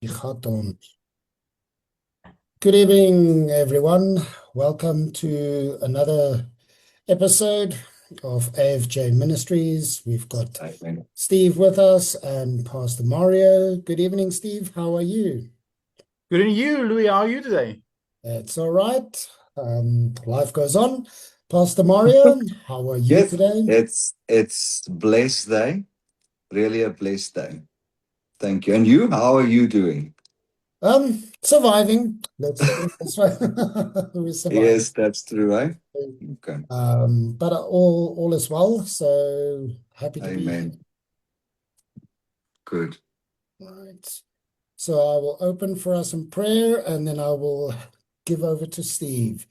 Good evening, everyone. Welcome to another episode of AFJ Ministries. We've got Amen. Steve with us and Pastor Mario. Good evening, Steve. How are you? Good evening, you, Louis. How are you today? It's all right. Life goes on. Pastor Mario, how are you Yes, today? it's blessed day, really a blessed day. Thank you. And you, how are you doing? Surviving. Let's put it this way. We're surviving. Yes, that's true, eh? Okay. But all is well. So happy to be here. Amen. Good. Right. So I will open for us in prayer and then I will give over to Steve.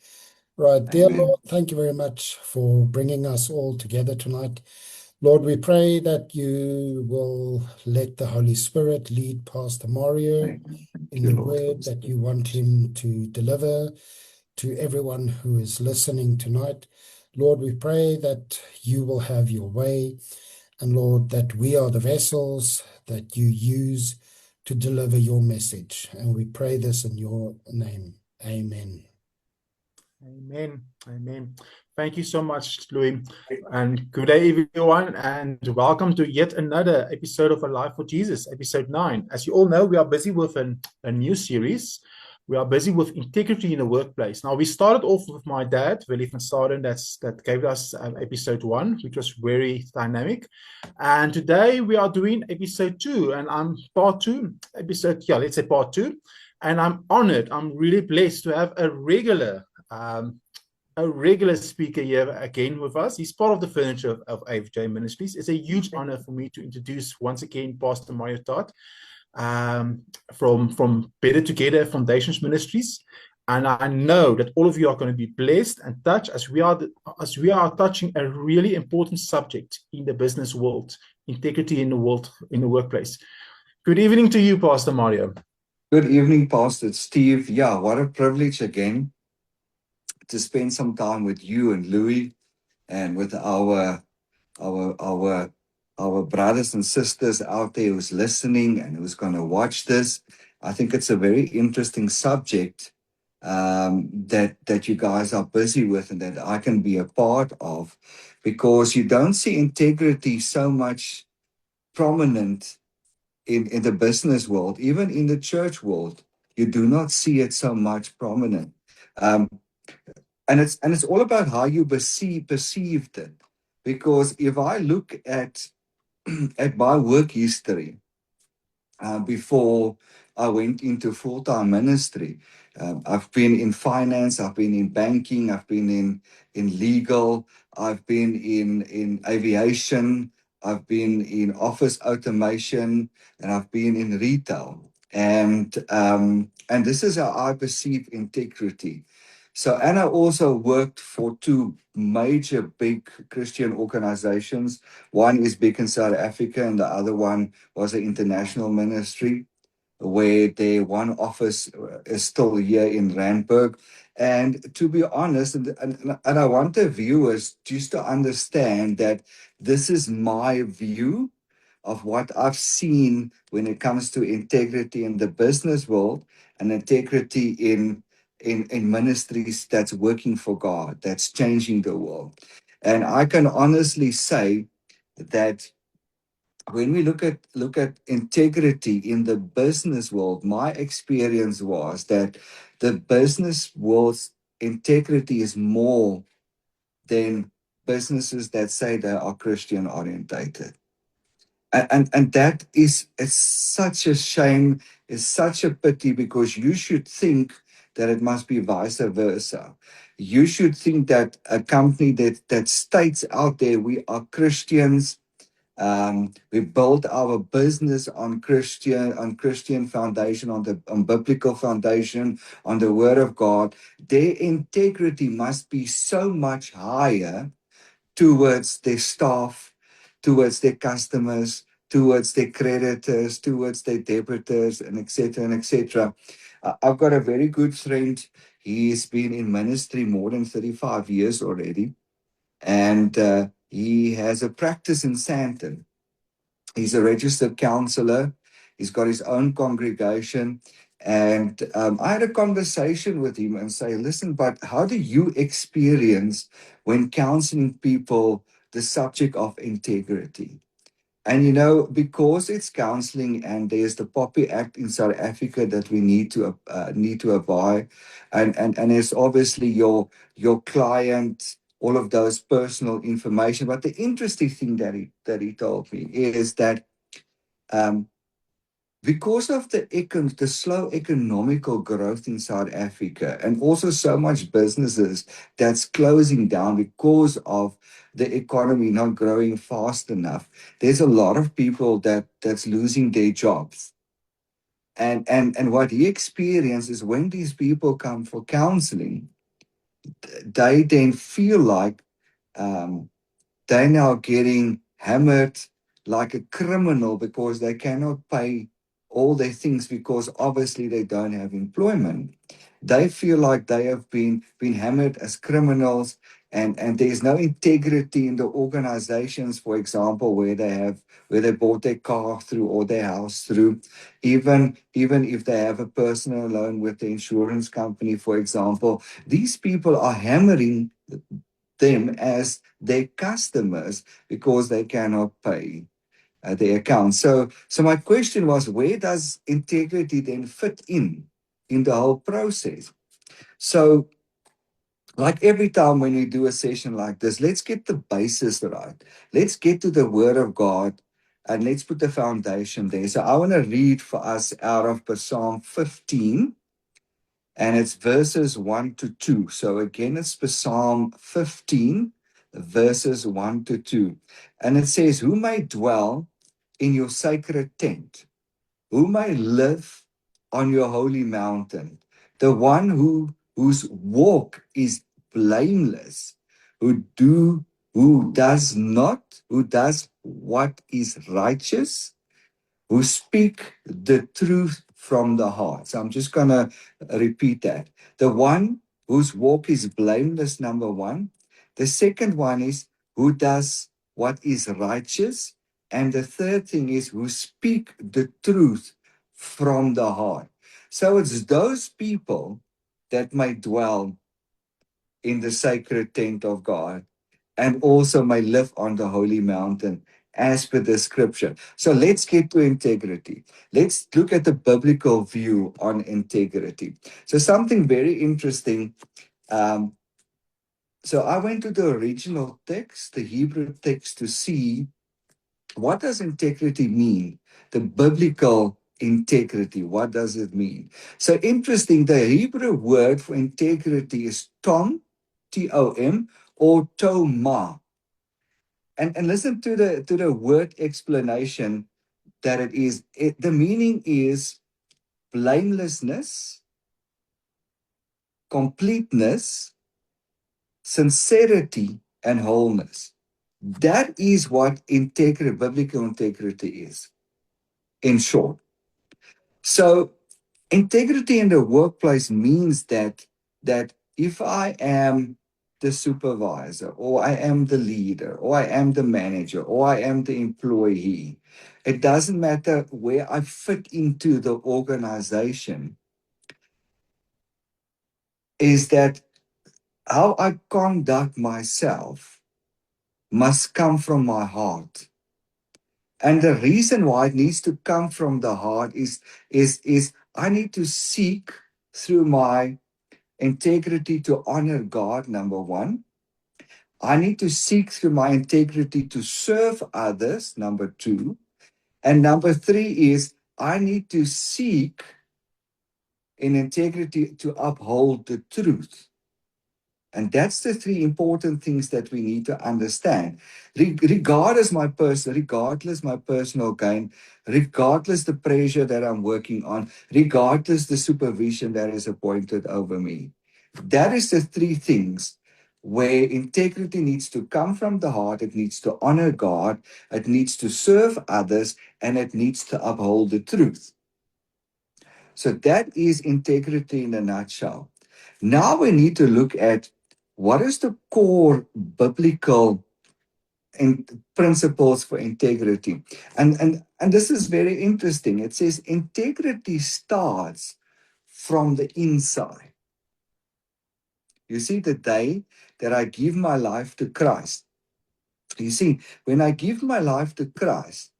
Right, dear Amen. Lord, thank you very much for bringing us all together tonight. Lord, we pray that you will let the Holy Spirit lead Pastor Mario Amen. Thank in you, the Lord, for word this. that you want him to deliver to everyone who is listening tonight. Lord, we pray that you will have your way. And Lord, that we are the vessels that you use to deliver your message. And we pray this in your name. Amen. Amen. Amen. Thank you so much, Louis. And good day, everyone, and welcome to yet another episode of A Life for Jesus, episode 9. As you all know, we are busy with a new series. We are busy with integrity in the workplace. Now, we started off with my dad, Willie van Staden, that gave us episode 1, which was very dynamic. And today we are doing episode 2, and I'm part 2, let's say part 2. And I'm honored, I'm really blessed to have um, a regular speaker here again with us. He's part of the furniture of AFJ Ministries. It's a huge honor for me to introduce once again Pastor Mario Todd from Better Together Foundations Ministries. And I know that all of you are going to be blessed and touched as we are touching a really important subject in the business world, integrity in the workplace. Good evening to you, Pastor Mario. Good evening, Pastor Steve. Yeah, what a privilege again to spend some time with you and Louis and with our our our brothers and sisters out there who's listening and who's going to watch this. I think it's a very interesting subject that you guys are busy with and that I can be a part of, because you don't see integrity so much prominent in the business world, even in the church world. You do not see it so much prominent. Um, and it's all about how you perceived it. Because if I look at my work history before I went into full-time ministry. I've been in finance, I've been in banking, I've been in legal, I've been in aviation, I've been in office automation, and I've been in retail. And this is how I perceive integrity. So, and I also worked for two major big Christian organizations. One is big in South Africa, and the other one was an international ministry where their one office is still here in Randburg. And to be honest, and I want the viewers just to understand that this is my view of what I've seen when it comes to integrity in the business world and integrity in ministries that's working for God, that's changing the world. And I can honestly say that when we look at integrity in the business world, my experience was that the business world's integrity is more than businesses that say they are Christian orientated. And that is it's such a shame, it's such a pity, because you should think that it must be vice versa. You should think that a company that states out there we are Christians, we built our business on Christian foundation, on biblical foundation, on the Word of God. Their integrity must be so much higher towards their staff, towards their customers, towards their creditors, towards their debtors, and etc. and etc. I've got a very good friend. He's been in ministry more than 35 years already, and he has a practice in Sandton. He's a registered counselor. He's got his own congregation. And I had a conversation with him and say, listen, but how do you experience when counseling people the subject of integrity? And because it's counseling and there's the POPI Act in South Africa that we need to abide, and it's obviously your client, all of those personal information. But the interesting thing that he told me is that um, because of the slow economical growth in South Africa, and also so much businesses that's closing down because of the economy not growing fast enough, there's a lot of people that's losing their jobs. And what he experienced is when these people come for counseling, they then feel like um, they're now getting hammered like a criminal because they cannot pay all their things because obviously they don't have employment. They feel like they have been hammered as criminals, and there's no integrity in the organizations, for example, where they bought their car through or their house through. Even if they have a personal loan with the insurance company, for example, these people are hammering them as their customers because they cannot pay their account. So my question was, where does integrity then fit in the whole process? So, like every time when we do a session like this, let's get the basis right. Let's get to the Word of God and let's put the foundation there. So I want to read for us out of Psalm 15, and it's verses 1 to 2. So again, it's Psalm 15, verses 1 to 2. And it says, who may dwell in your sacred tent? Who may live on your holy mountain? The one whose walk is blameless, who does what is righteous, who speak the truth from the heart. So I'm just going to repeat that. The one whose walk is blameless, number one. The second one is who does what is righteous. And the third thing is who speak the truth from the heart. So it's those people that may dwell in the sacred tent of God and also may live on the holy mountain as per the scripture. So let's get to integrity. Let's look at the biblical view on integrity. So something very interesting. So I went to the original text, the Hebrew text, to see what does integrity mean? The biblical integrity, what does it mean? So interesting, the Hebrew word for integrity is tom, T-O-M, or toma. And listen to the word explanation that it is. The meaning is blamelessness, completeness, sincerity, and wholeness. That is what biblical integrity is, in short. So integrity in the workplace means that if I am the supervisor, or I am the leader, or I am the manager, or I am the employee, it doesn't matter where I fit into the organization, is that how I conduct myself must come from my heart. And the reason why it needs to come from the heart is I need to seek through my integrity to honor God, number one. I need to seek through my integrity to serve others, number two. And number three is I need to seek in integrity to uphold the truth. And that's the three important things that we need to understand. Regardless my personal gain, regardless the pressure that I'm working on, regardless the supervision that is appointed over me. That is the three things where integrity needs to come from the heart. It needs to honor God, it needs to serve others, and it needs to uphold the truth. So that is integrity in a nutshell. Now we need to look at what is the core biblical principles for integrity. And this is very interesting. It says integrity starts from the inside. You see, the day that I give my life to Christ, you see, when I give my life to Christ,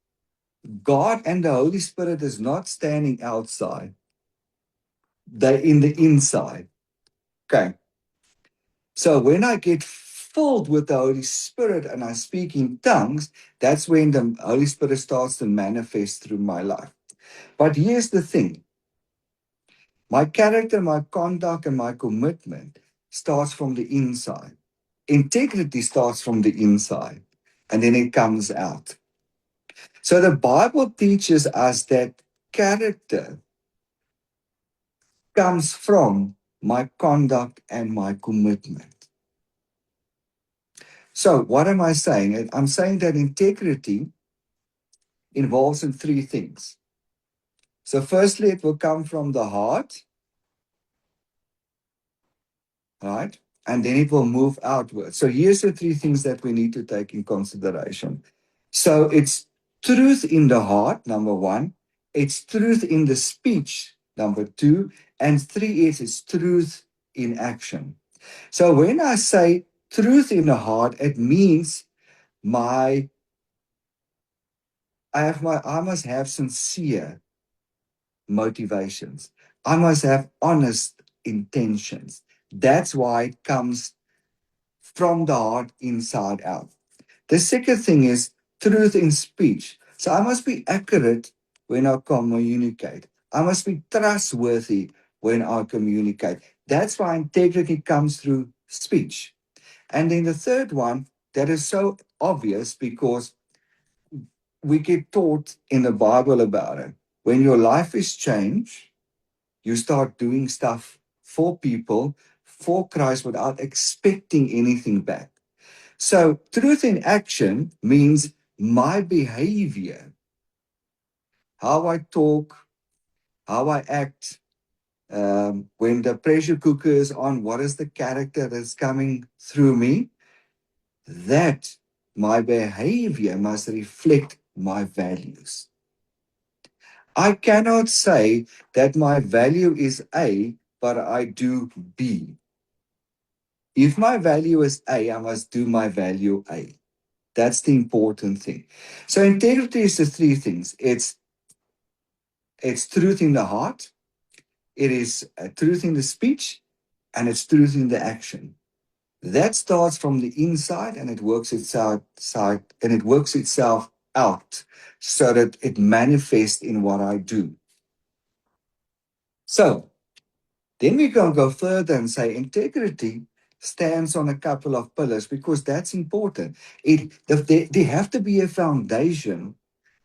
God and the Holy Spirit is not standing outside. They're in the inside. Okay. So when I get filled with the Holy Spirit and I speak in tongues, that's when the Holy Spirit starts to manifest through my life. But here's the thing. My character, my conduct, and my commitment starts from the inside. Integrity starts from the inside, and then it comes out. So the Bible teaches us that character comes from my conduct and my commitment. So what am I saying? I'm saying that integrity involves in three things. So firstly, it will come from the heart, right? And then it will move outwards. So here's the three things that we need to take in consideration. So it's truth in the heart, number one. It's truth in the speech, number two. And three is it's truth in action. So when I say truth in the heart, it means I must have sincere motivations. I must have honest intentions. That's why it comes from the heart inside out. The second thing is truth in speech. So I must be accurate when I communicate. I must be trustworthy when I communicate. That's why integrity comes through speech. And then the third one that is so obvious because we get taught in the Bible about it. When your life is changed, you start doing stuff for people, for Christ, without expecting anything back. So, truth in action means my behavior, how I talk, how I act, when the pressure cooker is on, what is the character that's coming through me? That my behavior must reflect my values. I cannot say that my value is A, but I do B. If my value is A, I must do my value A. That's the important thing. So integrity is the three things. It's truth in the heart, it is truth in the speech, and it's truth in the action. That starts from the inside and it works itself out so that it manifests in what I do. So then we can go further and say integrity stands on a couple of pillars because that's important. There have to be a foundation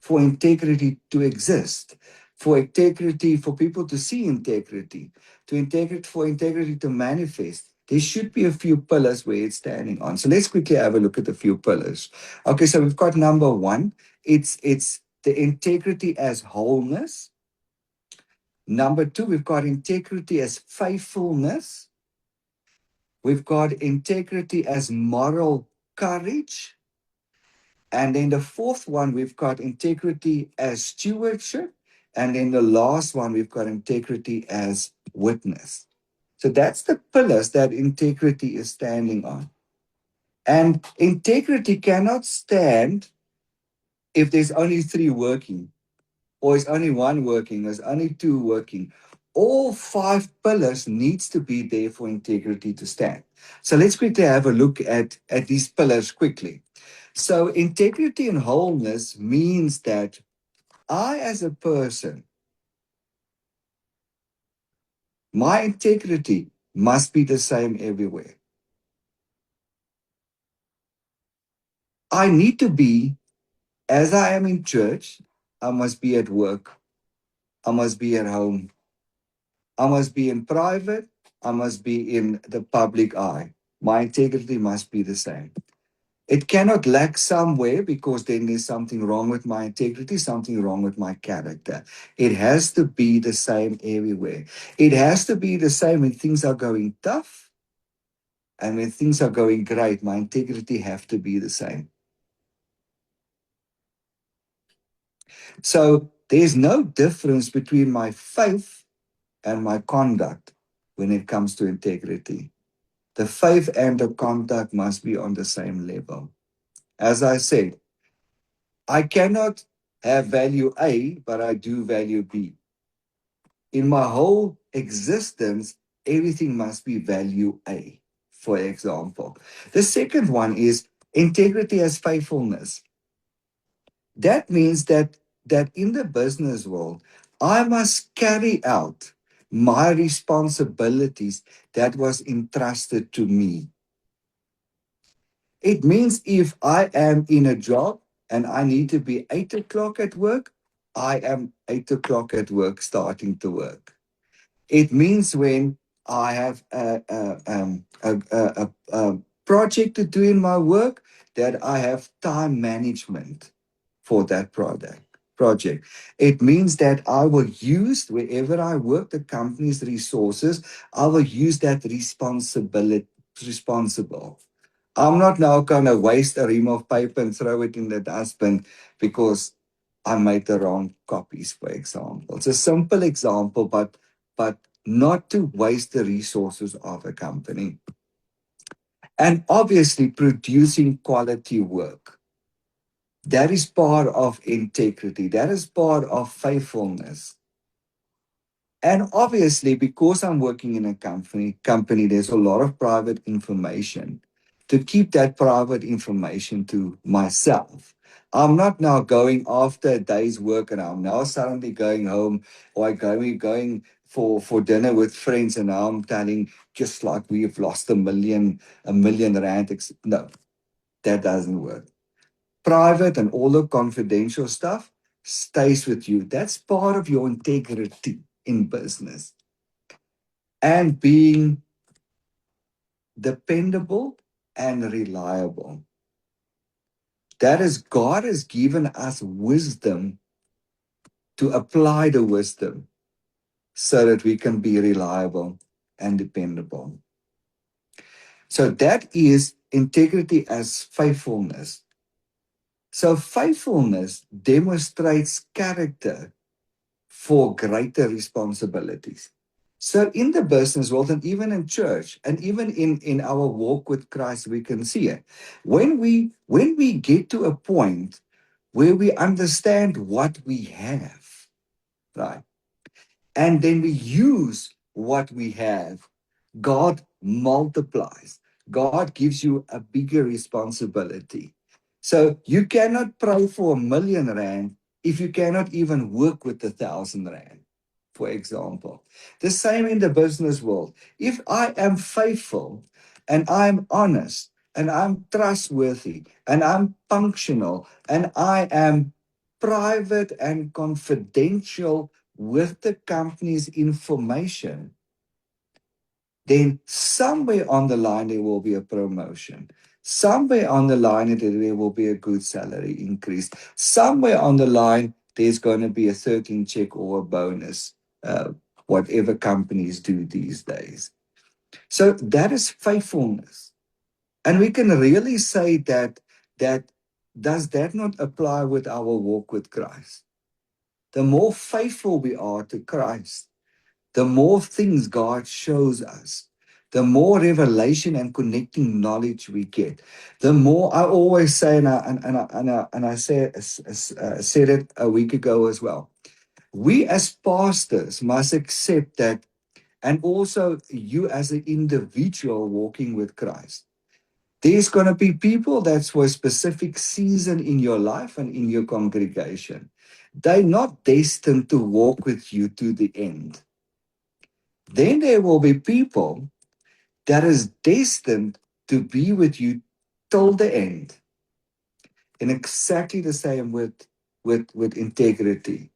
for integrity to exist, for people to see integrity, for integrity to manifest. There should be a few pillars where it's standing on. So let's quickly have a look at a few pillars. Okay, so we've got number one. It's the integrity as wholeness. Number two, we've got integrity as faithfulness. We've got integrity as moral courage. And then the fourth one, we've got integrity as stewardship. And then the last one, we've got integrity as witness. So that's the pillars that integrity is standing on. And integrity cannot stand if there's only three working, or is only one working, there's only two working. All five pillars needs to be there for integrity to stand. So let's quickly have a look at these pillars quickly. So integrity and wholeness means that I as a person, my integrity must be the same everywhere. I need to be, as I am in church, I must be at work. I must be at home. I must be in private. I must be in the public eye. My integrity must be the same. It cannot lack somewhere because then there's something wrong with my integrity, something wrong with my character. It has to be the same everywhere. It has to be the same when things are going tough and when things are going great. My integrity have to be the same. So there's no difference between my faith and my conduct when it comes to integrity. The faith and the conduct must be on the same level. As I said, I cannot have value A, but I do value B. In my whole existence, everything must be value A, for example. The second one is integrity as faithfulness. That means that in the business world, I must carry out my responsibilities that was entrusted to me. It means if I am in a job and I need to be 8 o'clock at work, I am 8 o'clock at work starting to work. It means when I have a project to do in my work, that I have time management for that project. It means that I will use, wherever I work, the company's resources, I will use that responsible. I'm not now going to waste a ream of paper and throw it in the dustbin because I made the wrong copies, for example. It's a simple example, but not to waste the resources of a company. And obviously producing quality work. That is part of integrity. That is part of faithfulness. And obviously, because I'm working in a company, there's a lot of private information. To keep that private information to myself. I'm not now going after a day's work and I'm now suddenly going home, or I'm going for dinner with friends and now I'm telling just like we've lost a million rand. No, that doesn't work. Private and all the confidential stuff stays with you. That's part of your integrity in business. And being dependable and reliable. That is, God has given us wisdom to apply the wisdom so that we can be reliable and dependable. So that is integrity as faithfulness. So faithfulness demonstrates character for greater responsibilities. So in the business world and even in church and even in our walk with Christ, we can see it. When we get to a point where we understand what we have, right? And then we use what we have, God multiplies. God gives you a bigger responsibility. So you cannot pray for R1,000,000 if you cannot even work with R1,000, for example. The same in the business world. If I am faithful and I'm honest and I'm trustworthy and I'm functional and I am private and confidential with the company's information, then somewhere on the line there will be a promotion. Somewhere on the line there will be a good salary increase. Somewhere on the line there's going to be a 13 check or a bonus, whatever companies do these days. So that is faithfulness. And we can really say that does that not apply with our walk with Christ? The more faithful we are to Christ, the more things God shows us, the more revelation and connecting knowledge we get. The more I always say, and I said it a week ago as well. We as pastors must accept that, and also you as an individual walking with Christ. There's going to be people that's for a specific season in your life and in your congregation. They're not destined to walk with you to the end. Then there will be people that is destined to be with you till the end. And exactly the same with integrity.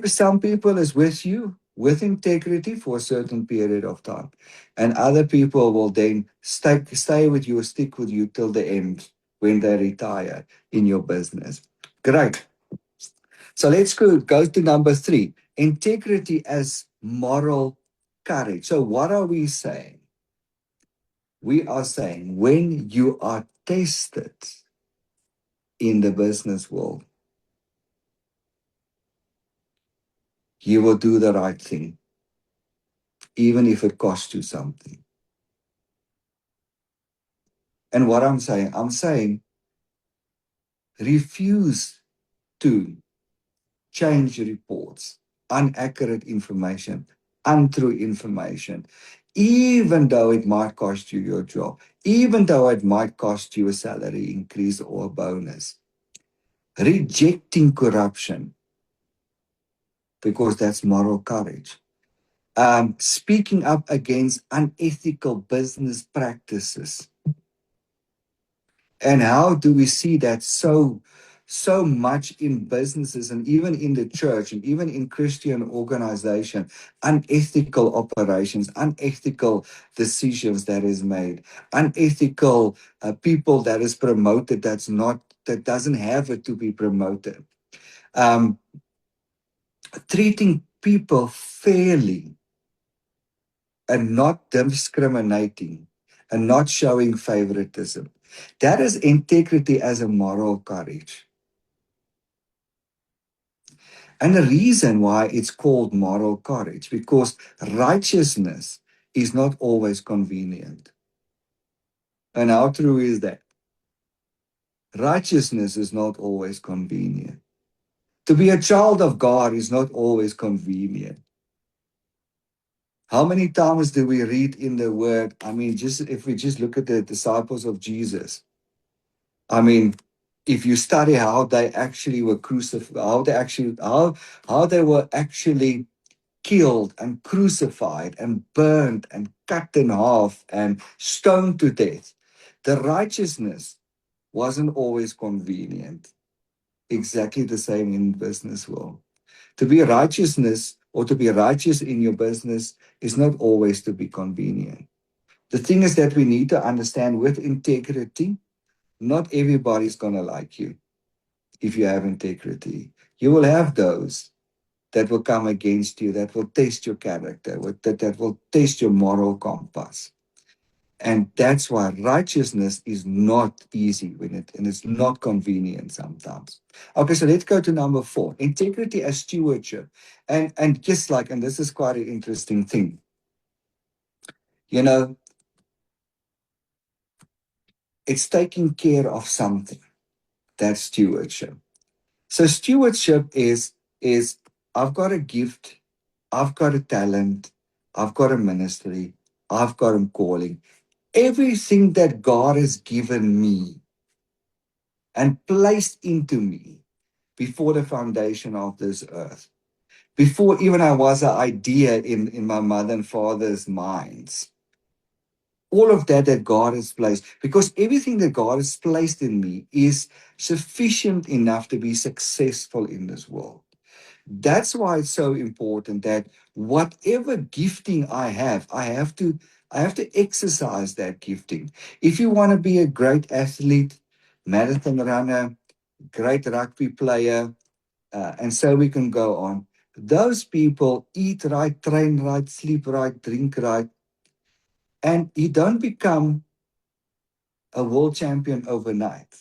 Some people is with you with integrity for a certain period of time. And other people will then stay with you, stick with you till the end when they retire in your business. Great. So let's go to number 3. Integrity as moral courage. So what are we saying? We are saying when you are tested in the business world, you will do the right thing, even if it costs you something. And what I'm saying, refuse to change reports, inaccurate information, untrue information, even though it might cost you your job, even though it might cost you a salary increase or a bonus. Rejecting corruption, because that's moral courage. Speaking up against unethical business practices. And how do we see that so much in businesses and even in the church and even in Christian organization? Unethical operations, unethical decisions that is made, unethical people that is promoted that doesn't have it to be promoted. Treating people fairly and not discriminating and not showing favoritism. That is integrity as a moral courage. And the reason why it's called moral courage, because righteousness is not always convenient. And how true is that? Righteousness is not always convenient. To be a child of God is not always convenient. How many times do we read in the word? I mean, just if we just look at the disciples of Jesus, I mean, if you study how they actually were crucified, how they were actually killed and crucified and burned and cut in half and stoned to death, the righteousness wasn't always convenient. Exactly the same in business world. To be righteousness or to be righteous in your business is not always to be convenient. The thing is that we need to understand with integrity, not everybody's going to like you if you have integrity. You will have those that will come against you, that will test your character, that will test your moral compass. And that's why righteousness is not easy and it's not convenient sometimes. Okay, so let's go to number 4, integrity as stewardship. And this is quite an interesting thing. You know, it's taking care of something. That's stewardship. So stewardship is I've got a gift, I've got a talent, I've got a ministry, I've got a calling. Everything that God has given me and placed into me before the foundation of this earth, before even I was an idea in my mother and father's minds. All of that God has placed, because everything that God has placed in me is sufficient enough to be successful in this world. That's why it's so important that whatever gifting I have to exercise that gifting. If you want to be a great athlete, marathon runner, great rugby player, and so we can go on. Those people eat right, train right, sleep right, drink right, and you don't become a world champion overnight.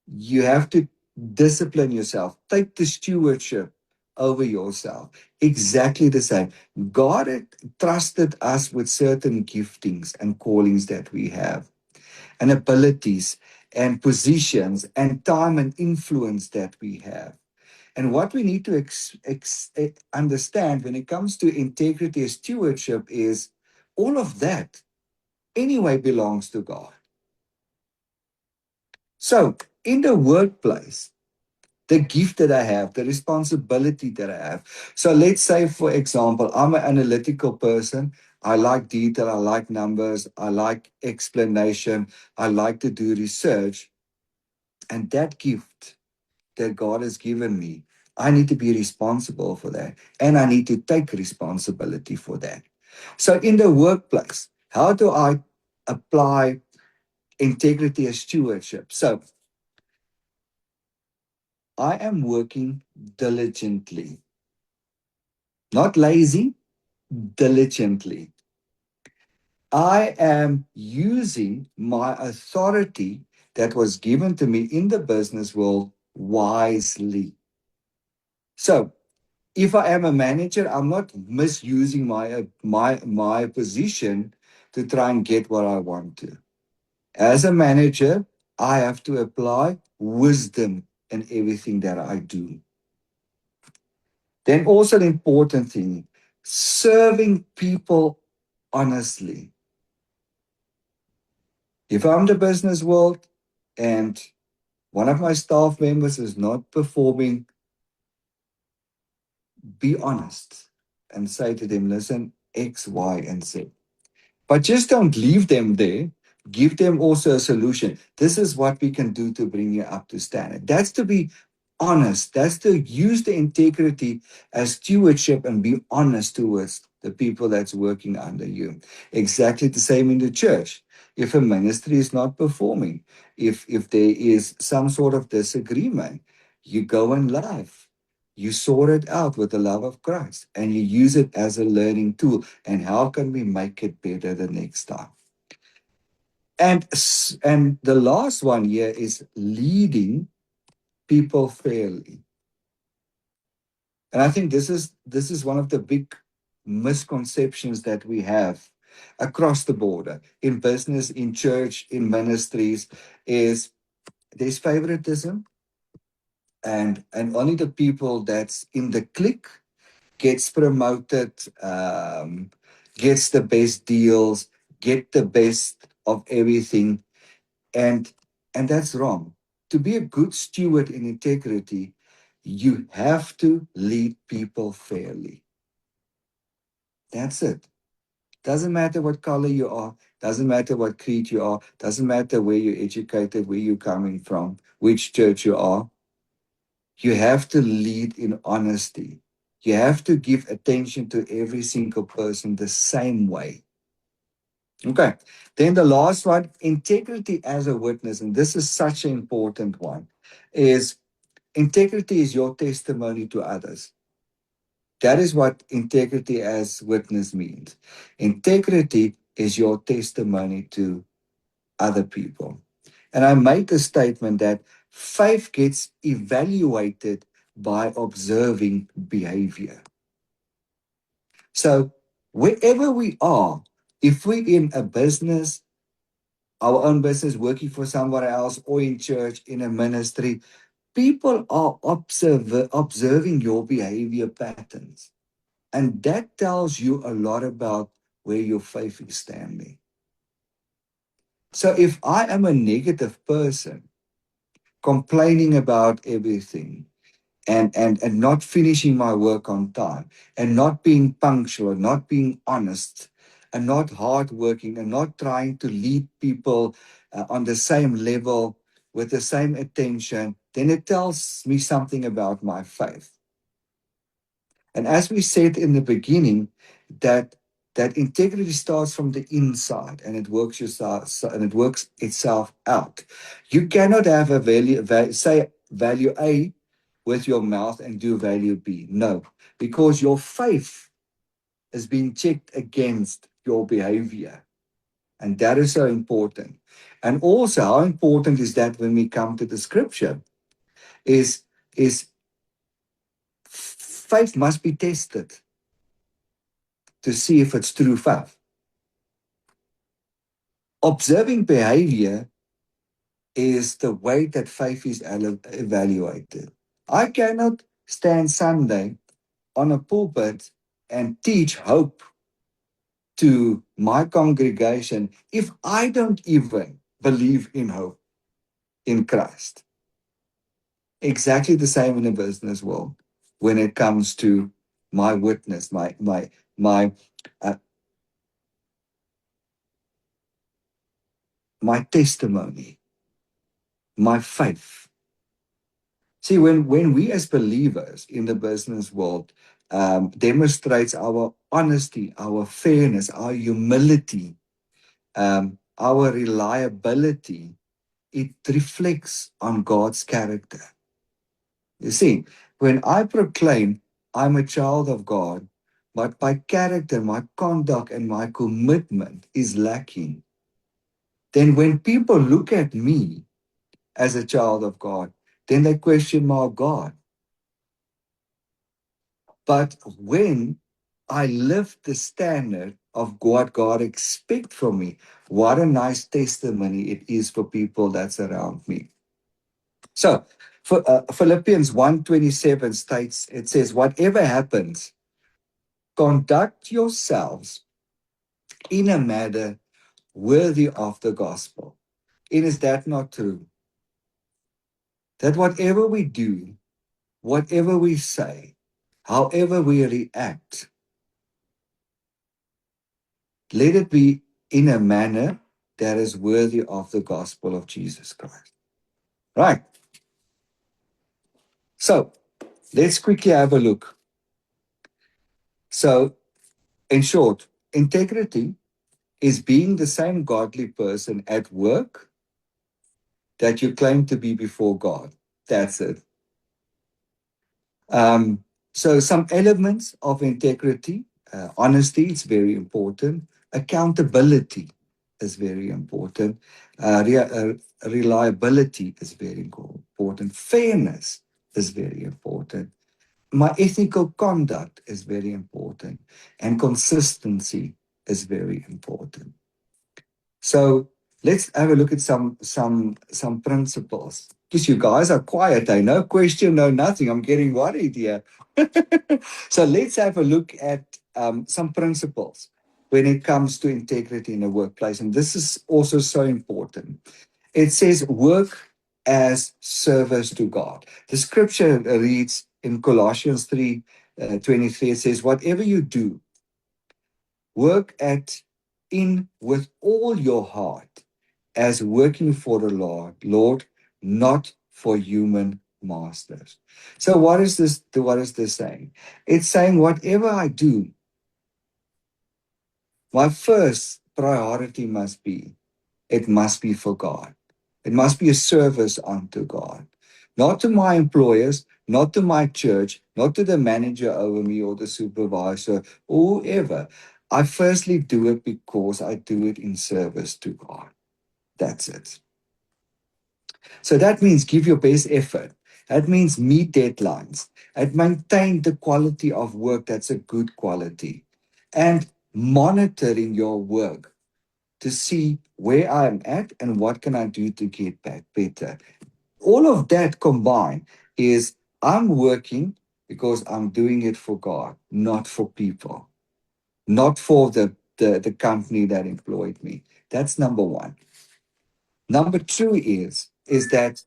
You have to discipline yourself. Take the stewardship over yourself. Exactly the same. God had trusted us with certain giftings and callings that we have, and abilities and positions and time and influence that we have. And what we need to understand when it comes to integrity and stewardship is all of that anyway belongs to God. So in the workplace, the gift that I have, the responsibility that I have. So let's say, for example, I'm an analytical person. I like detail. I like numbers. I like explanation. I like to do research. And that gift that God has given me, I need to be responsible for that. And I need to take responsibility for that. So in the workplace, how do I apply integrity as stewardship? So I am working diligently, not lazy, diligently. I am using my authority that was given to me in the business world wisely. So If I am a manager, I'm not misusing my position to try and get what I want to. As a manager, I have to apply wisdom in everything that I do. Then also the important thing, serving people honestly. If I'm the business world and one of my staff members is not performing, be honest and say to them, listen, X, Y, and Z. But just don't leave them there. Give them also a solution. This is what we can do to bring you up to standard. That's to be honest. That's to use the integrity as stewardship and be honest towards the people that's working under you. Exactly the same in the church. If a ministry is not performing, if there is some sort of disagreement, you go in love. You sort it out with the love of Christ and you use it as a learning tool. And how can we make it better the next time? And the last one here is leading people fairly. And I think this is one of the big misconceptions that we have across the border in business, in church, in ministries, is there's favoritism and only the people that's in the clique gets promoted, gets the best deals, get the best of everything. And that's wrong. To be a good steward in integrity, you have to lead people fairly. That's it. Doesn't matter what color you are, doesn't matter what creed you are, doesn't matter where you're educated, where you're coming from, which church you are. You have to lead in honesty. You have to give attention to every single person the same way. Okay. Then the last one, integrity as a witness, and this is such an important one, is integrity is your testimony to others. That is what integrity as witness means. Integrity is your testimony to other people. And I made the statement that faith gets evaluated by observing behavior. So wherever we are, if we're in a business, our own business, working for someone else, or in church, in a ministry, people are observing your behavior patterns. And that tells you a lot about where your faith is standing. So if I am a negative person, complaining about everything, and not finishing my work on time, and not being punctual, not being honest, and not hardworking, and not trying to lead people on the same level with the same attention, then it tells me something about my faith. And as we said in the beginning, that integrity starts from the inside and it works itself out. You cannot have say value A with your mouth and do value B. No, because your faith is being checked against your behavior. And that is so important. And also, how important is that when we come to the scripture is faith must be tested to see if it's true faith. Observing behavior is the way that faith is evaluated. I cannot stand Sunday on a pulpit and teach hope to my congregation if I don't even believe in hope in Christ. Exactly the same in the business world when it comes to my witness, my testimony, my faith. See, when we as believers in the business world demonstrates our honesty, our fairness, our humility, our reliability, it reflects on God's character. You see, when I proclaim I'm a child of God, but my character, my conduct, and my commitment is lacking, then when people look at me as a child of God, then they question my God. But when I live the standard of what God expects from me, what a nice testimony it is for people that's around me. So Philippians 1:27 states, it says, whatever happens, conduct yourselves in a manner worthy of the gospel. And is that not true? That whatever we do, whatever we say, however we react, let it be in a manner that is worthy of the gospel of Jesus Christ. Right. So let's quickly have a look. So, in short, integrity is being the same godly person at work that you claim to be before God. That's it. So some elements of integrity, honesty, it's very important. Accountability is very important. Reliability is very important. Fairness is very important. My ethical conduct is very important. And consistency is very important. So let's have a look at some principles. Because you guys are quiet, no question, no nothing. I'm getting worried here. So let's have a look at some principles when it comes to integrity in the workplace. And this is also so important. It says work as service to God. The scripture reads in Colossians 3:23, it says, whatever you do, work in with all your heart as working for the Lord, not for human masters. So what is this saying? It's saying whatever I do, my first priority must be, it must be for God. It must be a service unto God. Not to my employers, not to my church, not to the manager over me or the supervisor or whoever. I firstly do it because I do it in service to God. That's it. So that means give your best effort. That means meet deadlines. And maintain the quality of work that's a good quality. And monitoring your work to see where I'm at and what can I do to get back better. All of that combined is I'm working because I'm doing it for God, not for people, not for the company that employed me. That's number one. Number two is that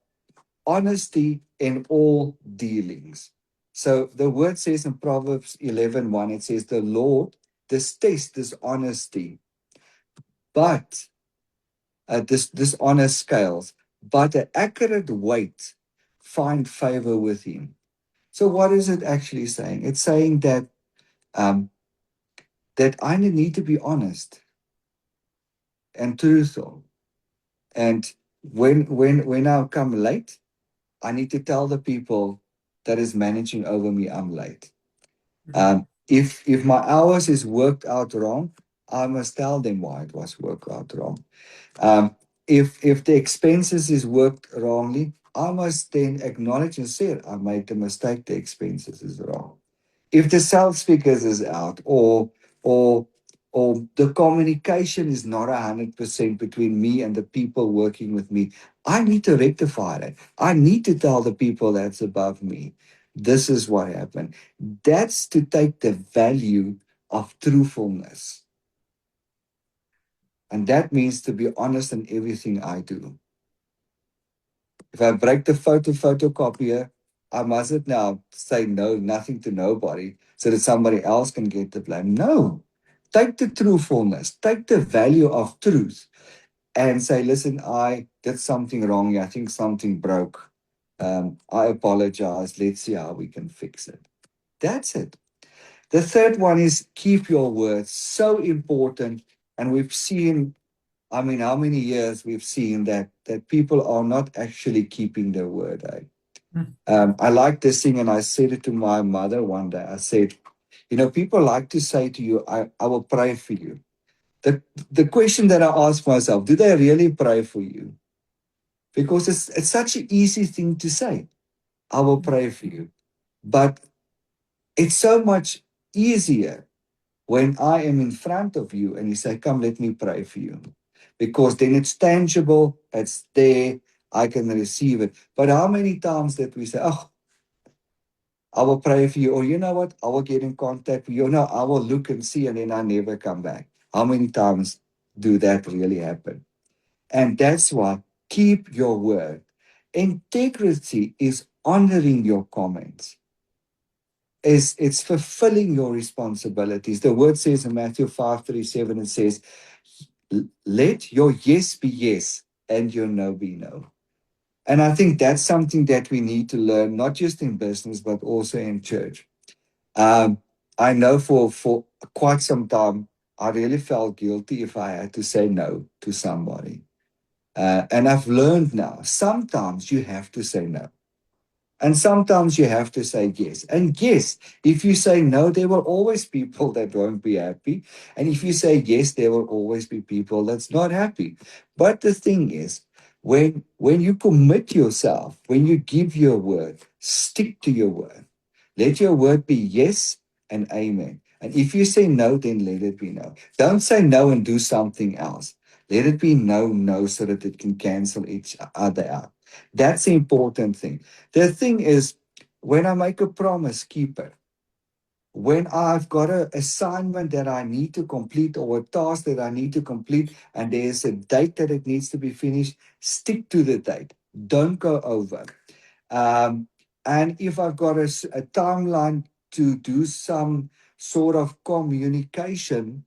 honesty in all dealings. So the word says in Proverbs 11:1, it says, the Lord detests dishonesty, but dishonest scales, but an accurate weight find favor with him. So what is it actually saying? It's saying that that I need to be honest and truthful. And when I come late, I need to tell the people that is managing over me I'm late. If my hours is worked out wrong, I must tell them why it was worked out wrong. If the expenses is worked wrongly, I must then acknowledge and say I made a mistake. The expenses is wrong. If the sales figures is out, or the communication is not 100% between me and the people working with me, I need to rectify that. I need to tell the people that's above me, this is what happened. That's to take the value of truthfulness. And that means to be honest in everything I do. If I break the photocopier, I mustn't now say nothing to nobody so that somebody else can get the blame. No. Take the truthfulness, take the value of truth and say, listen, I did something wrong. I think something broke. I apologize. Let's see how we can fix it. That's it. The third one is keep your word. So important. And we've seen, how many years we've seen that people are not actually keeping their word. I like this thing, and I said it to my mother one day. I said, people like to say to you, I will pray for you. The question that I ask myself, do they really pray for you? Because it's such an easy thing to say, I will pray for you. But It's so much easier when I am in front of you and you say, come, let me pray for you. Because then it's tangible, it's there, I can receive it. But how many times did we say, oh, I will pray for you, or you know what, I will get in contact with you, no, I will look and see, and then I never come back. How many times do that really happen? And that's why, keep your word. Integrity is honoring your comments. It's fulfilling your responsibilities. The word says in Matthew 5:37, it says, let your yes be yes and your no be no. And I think that's something that we need to learn, not just in business, but also in church. I know for quite some time, I really felt guilty if I had to say no to somebody. And I've learned now, sometimes you have to say no. And sometimes you have to say yes. And yes, if you say no, there will always be people that won't be happy. And if you say yes, there will always be people that's not happy. But the thing is, when you commit yourself, when you give your word, stick to your word. Let your word be yes and amen. And if you say no, then let it be no. Don't say no and do something else. Let it be no, no, so that it can cancel each other out. That's the important thing. The thing is, when I make a promise, keep it. When I've got an assignment that I need to complete or a task that I need to complete and there's a date that it needs to be finished, stick to the date. Don't go over. And if I've got a timeline to do some sort of communication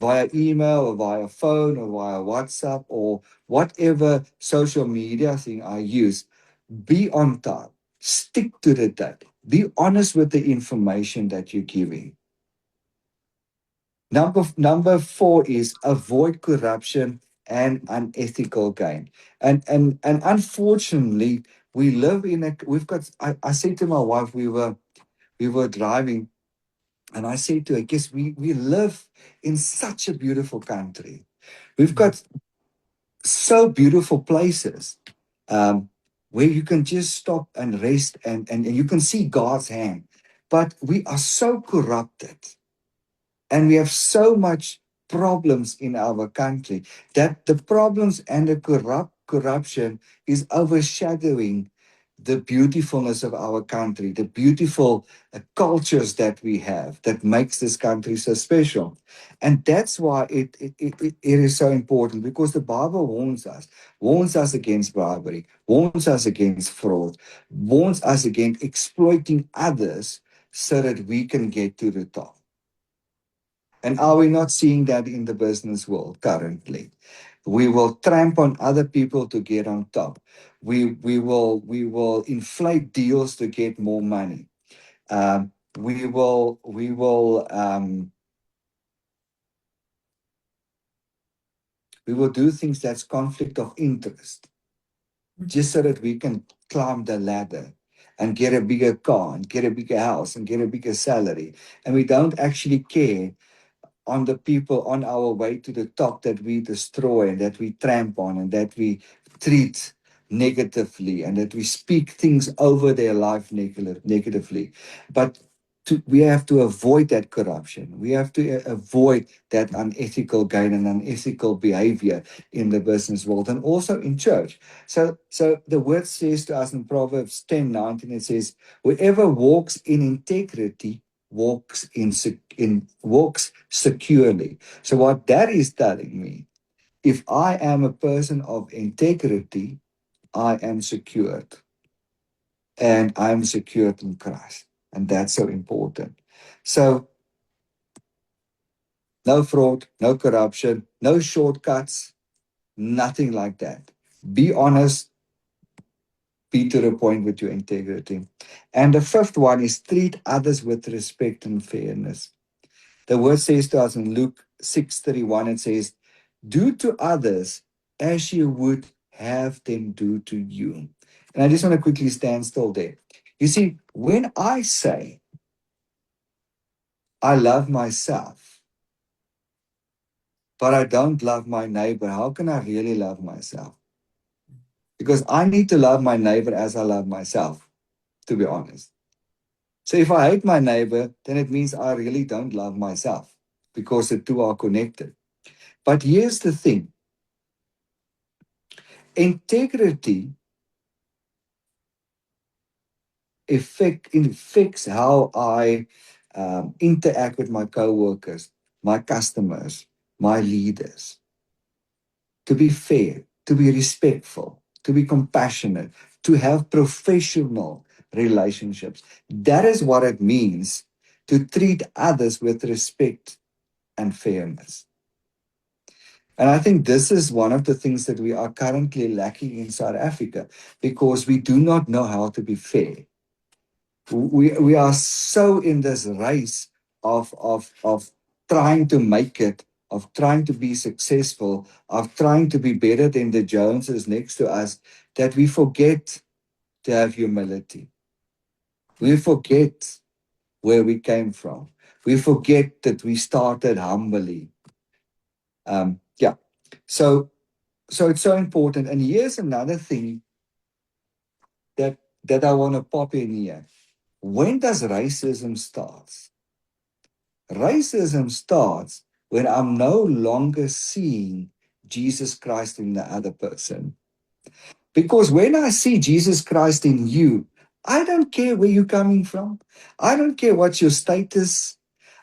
via email or via phone or via WhatsApp or whatever social media thing I use, be on time. Stick to the date. Be honest with the information that you're giving. Number 4 is avoid corruption and unethical gain. And unfortunately, we live in I said to my wife, we were driving, and I said to her, I guess we live in such a beautiful country. We've got so beautiful places where you can just stop and rest and you can see God's hand. But we are so corrupted. And we have so much problems in our country that the problems and the corruption is overshadowing the beautifulness of our country, the beautiful cultures that we have that makes this country so special. And that's why it is so important, because the Bible warns us against bribery, warns us against fraud, warns us against exploiting others so that we can get to the top. And are we not seeing that in the business world currently? We will tramp on other people to get on top. We will inflate deals to get more money. We will do things that's conflict of interest, just so that we can climb the ladder and get a bigger car and get a bigger house and get a bigger salary. And we don't actually care on the people on our way to the top that we destroy and that we tramp on and that we treat negatively and that we speak things over their life negatively. But we have to avoid that corruption. We have to avoid that unethical gain and unethical behavior in the business world and also in church. So the word says to us in Proverbs 10:19, it says, whoever walks in integrity walks securely. So what that is telling me, if I am a person of integrity, I am secured. And I'm secured in Christ. And that's so important. So no fraud, no corruption, no shortcuts, nothing like that. Be honest, be to the point with your integrity. And the 5th one is treat others with respect and fairness. The word says to us in Luke 6:31, it says, do to others as you would have them do to you. And I just want to quickly stand still there. You see, when I say I love myself, but I don't love my neighbor, how can I really love myself? Because I need to love my neighbor as I love myself, to be honest. So if I hate my neighbor, then it means I really don't love myself, because the two are connected. But here's the thing. Integrity affects how I interact with my coworkers, my customers, my leaders. To be fair, to be respectful, to be compassionate, to have professional relationships. That is what it means to treat others with respect and fairness. And I think this is one of the things that we are currently lacking in South Africa, because we do not know how to be fair. We are so in this race of trying to make it, of trying to be successful, of trying to be better than the Joneses next to us, that we forget to have humility. We forget where we came from. We forget that we started humbly. Yeah. So it's so important. And here's another thing that I want to pop in here. When does racism start? Racism starts when I'm no longer seeing Jesus Christ in the other person. Because when I see Jesus Christ in you, I don't care where you're coming from. I don't care what's your status.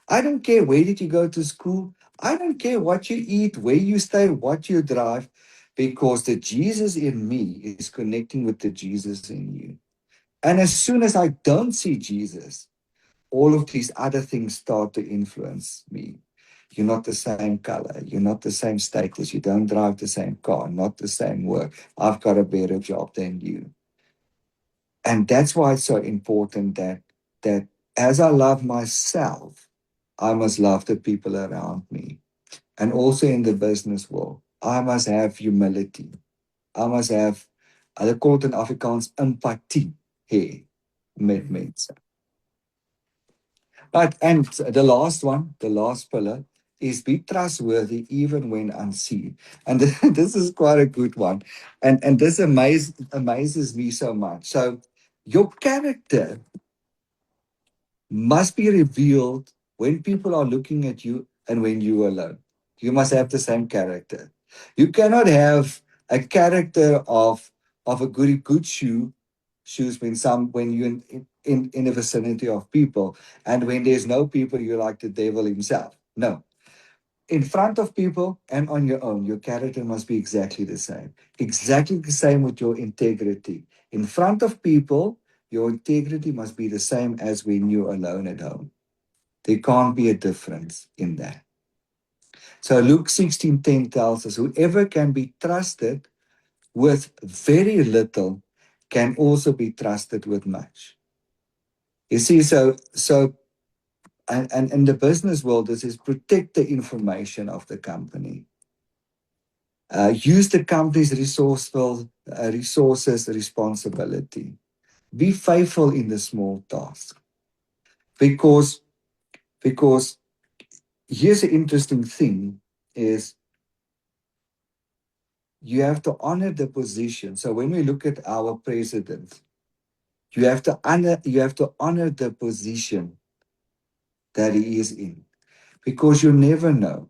I don't care where did you go to school. I don't care what you eat, where you stay, what you drive, because the Jesus in me is connecting with the Jesus in you. And as soon as I don't see Jesus, all of these other things start to influence me. You're not the same color. You're not the same status. You don't drive the same car, not the same work. I've got a better job than you. And that's why it's so important that as I love myself, I must love the people around me. And also in the business world, I must have humility. I must have, hulle call it in Afrikaans, empathie hê met mense. But and the last one, the last pillar, is be trustworthy even when unseen. And this is quite a good one. And this amazes me so much. So your character must be revealed when people are looking at you and when you are alone. You must have the same character. You cannot have a character of a good shoes when you're in the vicinity of people, and when there's no people, you're like the devil himself. No. In front of people and on your own, your character must be exactly the same. Exactly the same with your integrity. In front of people, your integrity must be the same as when you're alone at home. There can't be a difference in that. So Luke 16:10 tells us, whoever can be trusted with very little can also be trusted with much. You see, and in the business world, this is protect the information of the company. Use the company's resources responsibility. Be faithful in the small task. Because here's an interesting thing is you have to honor the position. So when we look at our president, you have to honor the position that he is in. Because you never know.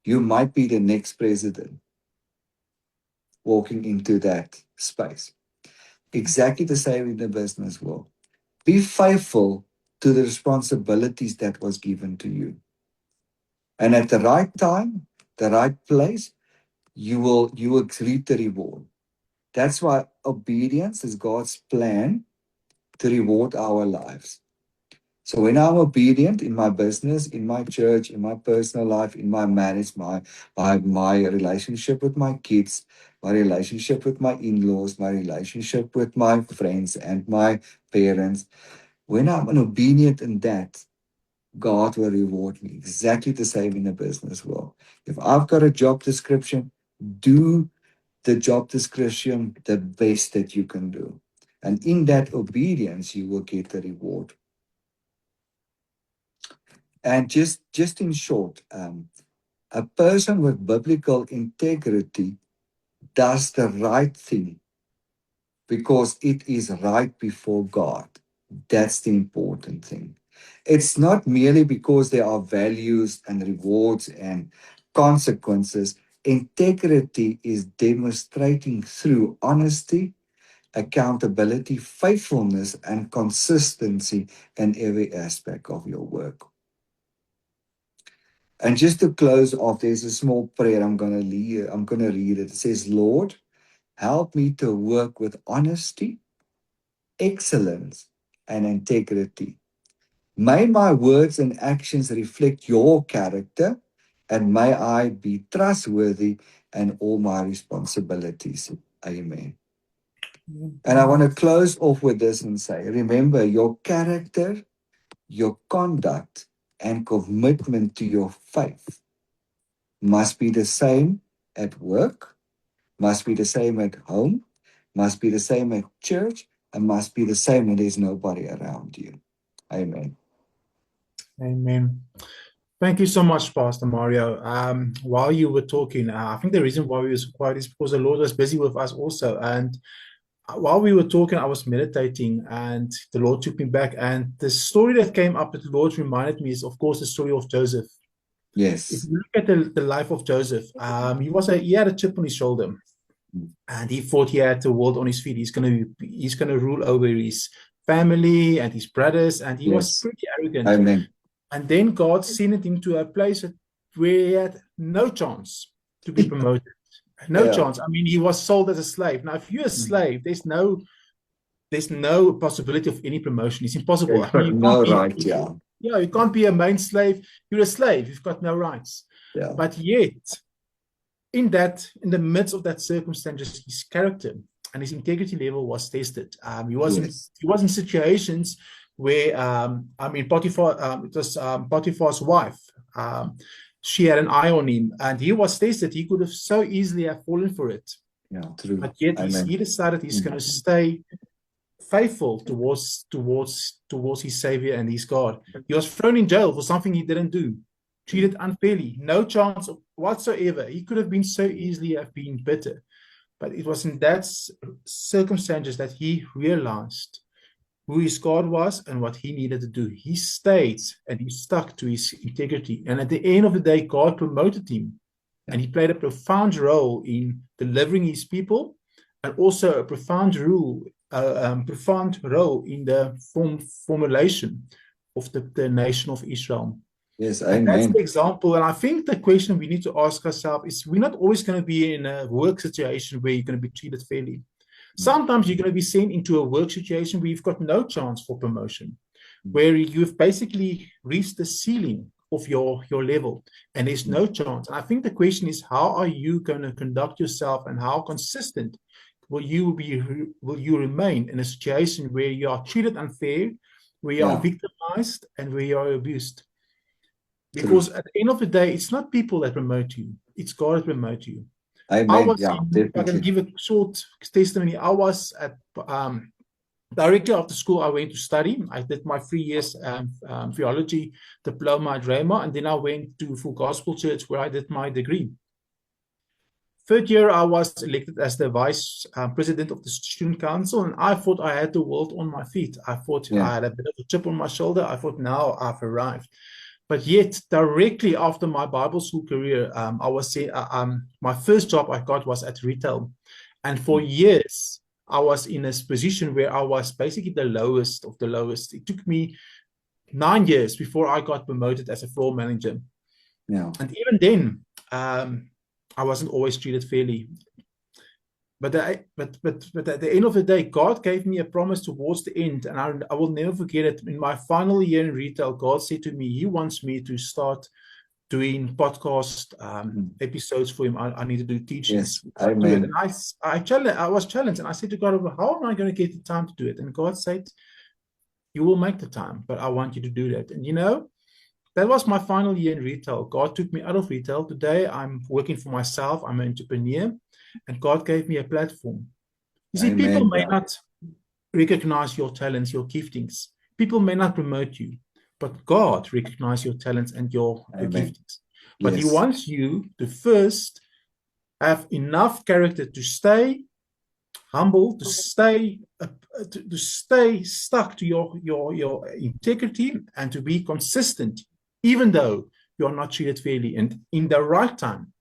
You might be the next president walking into that space. Exactly the same in the business world. Be faithful to the responsibilities that was given to you. And at the right time, the right place, you will reap the reward. That's why obedience is God's plan to reward our lives. So when I'm obedient in my business, in my church, in my personal life, in my marriage, my relationship with my kids, my relationship with my in-laws, my relationship with my friends and my parents, when I'm obedient in that, God will reward me. Exactly the same in the business world. If I've got a job description, do the job description the best that you can do. And in that obedience, you will get the reward. And just in short, a person with biblical integrity does the right thing because it is right before God. That's the important thing. It's not merely because there are values and rewards and consequences. Integrity is demonstrating through honesty, accountability, faithfulness, and consistency in every aspect of your work. And just to close off, there's a small prayer I'm going to read it. It says, Lord, help me to work with honesty, excellence, and integrity. May my words and actions reflect your character, and may I be trustworthy in all my responsibilities. Amen. And I want to close off with this and say, remember, your character, your conduct, and commitment to your faith must be the same at work, must be the same at home, must be the same at church, and must be the same when there's nobody around you. Amen. Amen. Thank you so much, Pastor Mario. While you were talking, I think the reason why we were so quiet is because the Lord was busy with us also. And while we were talking, I was meditating, and the Lord took me back. And the story that came up that the Lord reminded me is, of course, the story of Joseph. If Yes. you look at the life of Joseph, he had a chip on his shoulder, and he thought he had the world on his feet. He's gonna rule over his family and his brothers, and he was Yes. pretty arrogant. Amen. And then God sent him to a place where he had no chance to be promoted. No Yeah. chance. I mean, he was sold as a slave. Now, if you're a slave, there's no possibility of any promotion. It's impossible. You've I mean, got no right, yeah. Yeah, you can't be a main slave. You're a slave. You've got no rights. Yeah. But yet, in the midst of that circumstances, his character and his integrity level was tested. He was in situations where, Potiphar, it was Potiphar's wife. She had an eye on him, and he was tested. He could have so easily have fallen for it. Yeah, true. But yet he decided he's going to stay faithful towards his Savior and his God. He was thrown in jail for something he didn't do, treated unfairly, no chance whatsoever. He could have been so easily have been bitter, but it was in that circumstances that he realized who his God was and what he needed to do. He stayed and he stuck to his integrity, and at the end of the day, God promoted him, and he played a profound role in delivering his people, and also a profound role in the formulation of the nation of Israel. Yes, and amen. that's the example. And I think the question we need to ask ourselves is, we're not always going to be in a work situation where you're going to be treated fairly. Sometimes you're going to be sent into a work situation where you've got no chance for promotion, where you've basically reached the ceiling of your level and there's no chance. And I think the question is, how are you going to conduct yourself, and how consistent will you remain in a situation where you are treated unfair, where you are victimized, and where you are abused? Because at the end of the day, it's not people that promote you, it's God that promotes you. Amen. I can give a short testimony. I was at directly after school, I went to study. I did my 3 years theology diploma at Rhema, and then I went to Full Gospel Church where I did my degree. Third year, I was elected as the vice president of the student council, and I thought I had the world on my feet. I thought I had a bit of a chip on my shoulder. I thought, now I've arrived. But yet, directly after my Bible school career, my first job I got was at retail. And for years, I was in a position where I was basically the lowest of the lowest. It took me 9 years before I got promoted as a floor manager. Yeah. And even then, I wasn't always treated fairly. But at the end of the day, God gave me a promise towards the end, and I will never forget it. In my final year in retail, God said to me, He wants me to start doing podcast episodes for Him. I need to do teachings. Yes, amen. And I was challenged, and I said to God, how am I going to get the time to do it? And God said, you will make the time, but I want you to do that. And that was my final year in retail. God took me out of retail. Today, I'm working for myself. I'm an entrepreneur. And God gave me a platform. You see, people may not recognize your talents, your giftings. People may not promote you, but God recognizes your talents and your giftings. But He wants you to first have enough character to stay humble, to stay to stay stuck to your integrity and to be consistent, even though you are not treated fairly. And in the right time,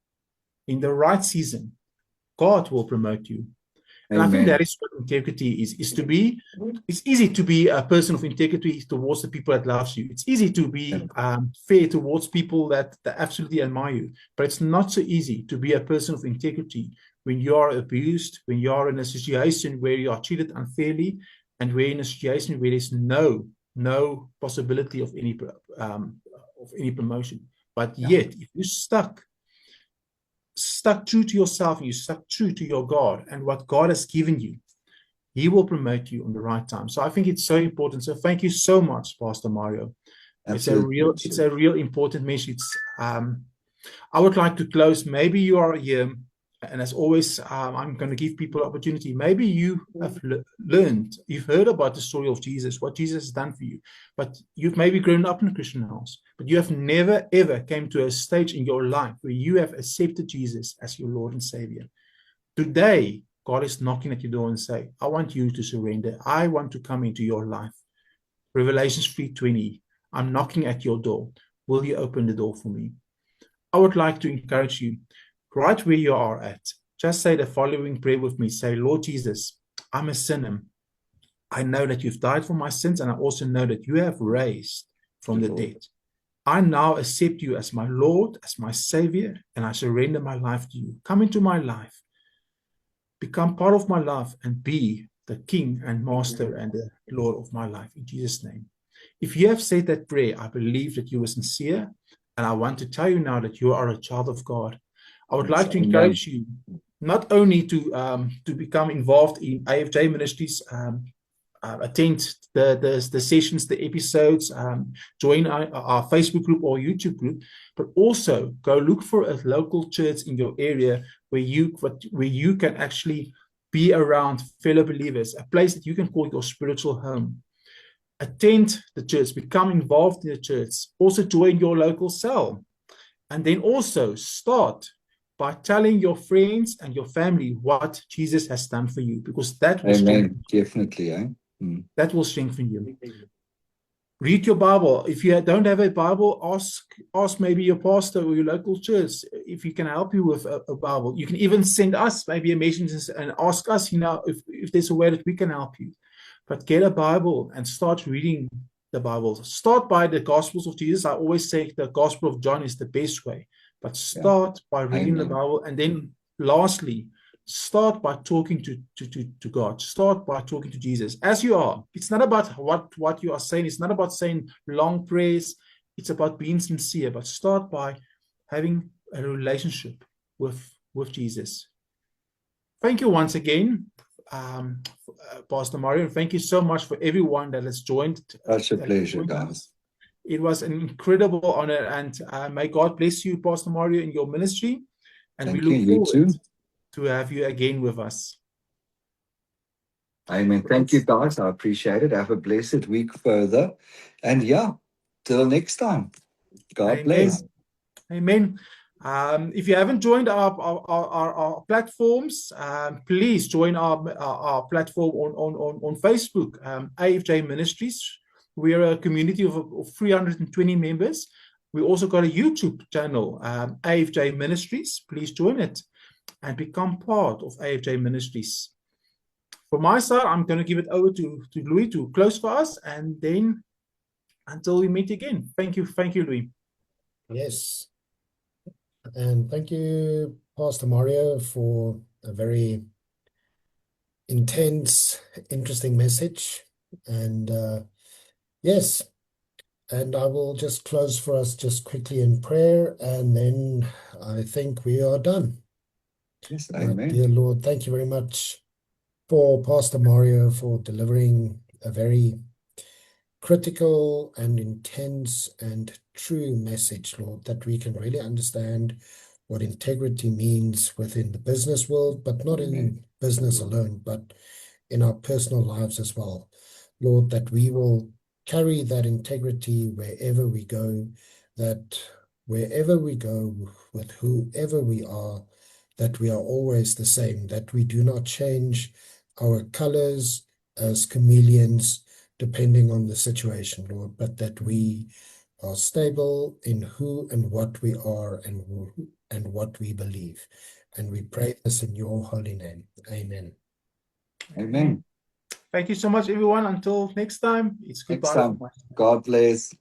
in the right season, God will promote you. And I think Amen. that is what integrity is to be. It's easy to be a person of integrity towards the people that loves you. It's easy to be fair towards people that absolutely admire you. But it's not so easy to be a person of integrity when you are abused, when you are in a situation where you are treated unfairly, and we're in a situation where there's no possibility of any promotion. But yet, if you're stuck true to yourself, and you stuck true to your God and what God has given you, He will promote you on the right time. So I think it's so important. So thank you so much, Pastor Mario. Absolutely. It's a real important message. I would like to close. Maybe you are here, and as always, I'm going to give people opportunity. Maybe you have learned, you've heard about the story of Jesus, what Jesus has done for you, but you've maybe grown up in a Christian house, but you have never, ever came to a stage in your life where you have accepted Jesus as your Lord and Savior. Today, God is knocking at your door and say, I want you to surrender. I want to come into your life. Revelations 3:20, I'm knocking at your door. Will you open the door for me? I would like to encourage you, right where you are at, just say the following prayer with me. Say, Lord Jesus, I'm a sinner. I know that you've died for my sins, and I also know that you have raised from the dead. I now accept you as my Lord, as my Savior, and I surrender my life to you. Come into my life. Become part of my life and be the King and Master and the Lord of my life, in Jesus' name. If you have said that prayer, I believe that you were sincere, and I want to tell you now that you are a child of God. I would like to encourage you not only to become involved in AFJ Ministries, attend the sessions, the episodes, join our Facebook group or YouTube group, but also go look for a local church in your area where you can actually be around fellow believers, a place that you can call your spiritual home. Attend the church, become involved in the church, also join your local cell, and then also start by telling your friends and your family what Jesus has done for you, because that will strengthen you. Definitely, That will strengthen you. Read your Bible. If you don't have a Bible, ask maybe your pastor or your local church if he can help you with a Bible. You can even send us maybe a message and ask us, if there's a way that we can help you. But get a Bible and start reading the Bible. Start by the Gospels of Jesus. I always say the Gospel of John is the best way. But start by reading the Bible, and then lastly, start by talking to God. Start by talking to Jesus as you are. It's not about what you are saying. It's not about saying long prayers. It's about being sincere. But start by having a relationship with Jesus. Thank you once again, Pastor Mario, and thank you so much for everyone that has joined. Such a pleasure, guys. It was an incredible honor, and may God bless you, Pastor Mario, in your ministry. And we look forward to have you again with us. Amen. Thank you, guys. I appreciate it. Have a blessed week further. And till next time. God bless. Amen. If you haven't joined our platforms, please join our platform on Facebook, AFJ Ministries. We are a community of 320 members. We also got a YouTube channel, AFJ Ministries. Please join it and become part of AFJ Ministries. From my side, I'm going to give it over to Louis to close for us, and then until we meet again. Thank you, Louis. Yes. And thank you, Pastor Mario, for a very intense, interesting message. And yes, and I will just close for us just quickly in prayer, and then I think we are done. Yes, amen. Dear Lord, thank you very much for Pastor Mario for delivering a very critical and intense and true message, Lord, that we can really understand what integrity means within the business world, but not in business alone, but in our personal lives as well. Lord, that we will carry that integrity wherever we go, that wherever we go, with whoever we are, that we are always the same, that we do not change our colors, as chameleons, depending on the situation, Lord, but that we are stable in who and what we are and what we believe. And we pray this in your holy name. Amen. Amen. Thank you so much, everyone. Until next time, it's Next goodbye. time. God bless.